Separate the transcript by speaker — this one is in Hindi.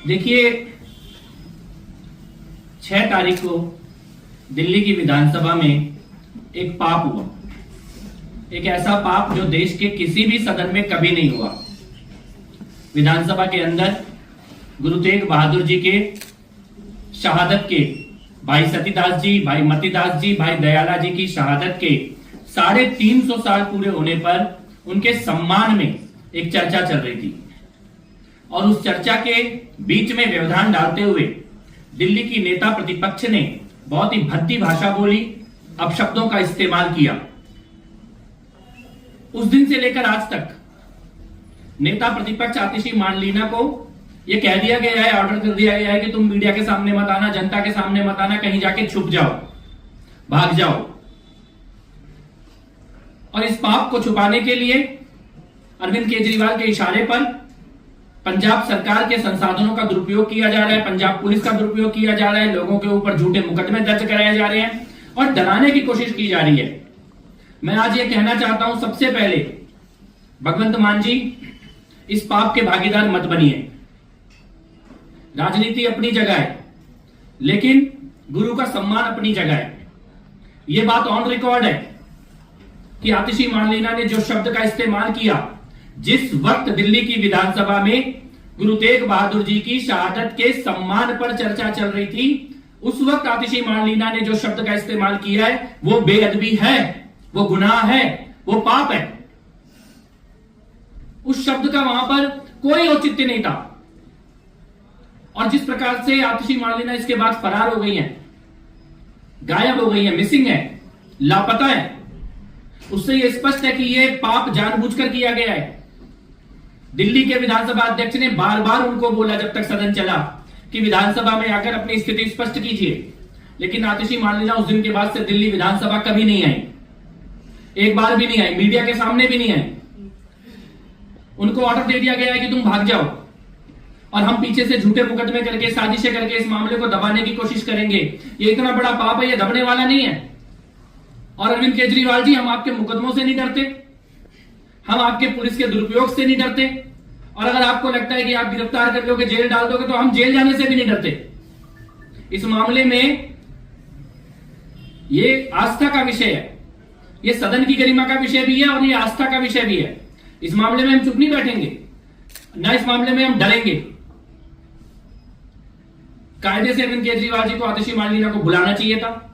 Speaker 1: देखिए, 6 तारीख को दिल्ली की विधानसभा में एक पाप हुआ। एक ऐसा पाप जो देश के किसी भी सदन में कभी नहीं हुआ। विधानसभा के अंदर गुरु तेग बहादुर जी के शहादत के, भाई सतीदास जी, भाई मतीदास जी, भाई दयाला जी की शहादत के 350 साल पूरे होने पर उनके सम्मान में एक चर्चा चल रही थी और उस चर्चा के बीच में व्यवधान डालते हुए दिल्ली की नेता प्रतिपक्ष ने बहुत ही भद्दी भाषा बोली, अपशब्दों का इस्तेमाल किया। उस दिन से लेकर आज तक नेता प्रतिपक्ष आतिशी मांडलिना को यह कह दिया गया है, ऑर्डर कर दिया गया है कि तुम मीडिया के सामने मत आना, जनता के सामने मत आना, कहीं जाके छुप जाओ, भाग जाओ। और इस पाप को छुपाने के लिए अरविंद केजरीवाल के इशारे पर पंजाब सरकार के संसाधनों का दुरुपयोग किया जा रहा है, पंजाब पुलिस का दुरुपयोग किया जा रहा है, लोगों के ऊपर झूठे मुकदमे दर्ज कराए जा रहे हैं और डराने की कोशिश की जा रही है। मैं आज ये कहना चाहता हूं, सबसे पहले भगवंत मान जी, इस पाप के भागीदार मत बनिए। राजनीति अपनी जगह है, लेकिन गुरु का सम्मान अपनी जगह है। यह बात ऑन रिकॉर्ड है कि आतिशी मांडलिना ने जो शब्द का इस्तेमाल किया, जिस वक्त दिल्ली की विधानसभा में गुरु तेग बहादुर जी की शहादत के सम्मान पर चर्चा चल रही थी, उस वक्त आतिशी मांडलिना ने जो शब्द का इस्तेमाल किया है वो बेअदबी है, वो गुनाह है, वो पाप है। उस शब्द का वहां पर कोई औचित्य नहीं था। और जिस प्रकार से आतिशी मांडलिना इसके बाद फरार हो गई हैं, गायब हो गई हैं, मिसिंग है, लापता है, उससे यह स्पष्ट है कि यह पाप जानबूझकर किया गया है। दिल्ली के विधानसभा अध्यक्ष ने बार बार उनको बोला जब तक सदन चला कि विधानसभा में आकर अपनी स्थिति स्पष्ट कीजिए, लेकिन आतिशी मांडलिना उस दिन के बाद से दिल्ली विधानसभा कभी नहीं आई, एक बार भी नहीं आई, मीडिया के सामने भी नहीं आई। उनको ऑर्डर दे दिया गया है कि तुम भाग जाओ और हम पीछे से झूठे मुकदमे करके, साजिशें करके इस मामले को दबाने की कोशिश करेंगे। ये इतना बड़ा पाप है, ये दबने वाला नहीं है। और अरविंद केजरीवाल जी, हम आपके मुकदमों से नहीं डरते, हम आपके पुलिस के दुरुपयोग से नहीं डरते, और अगर आपको लगता है कि आप गिरफ्तार कर लोगे, जेल डाल दोगे, तो हम जेल जाने से भी नहीं डरते। इस मामले में ये आस्था का विषय है, ये सदन की गरिमा का विषय भी है और ये आस्था का विषय भी है। इस मामले में हम चुप नहीं बैठेंगे, ना इस मामले में हम डरेंगे। कायदे से अरविंद केजरीवाल जी को आतिशी मांडलिना को बुलाना चाहिए था,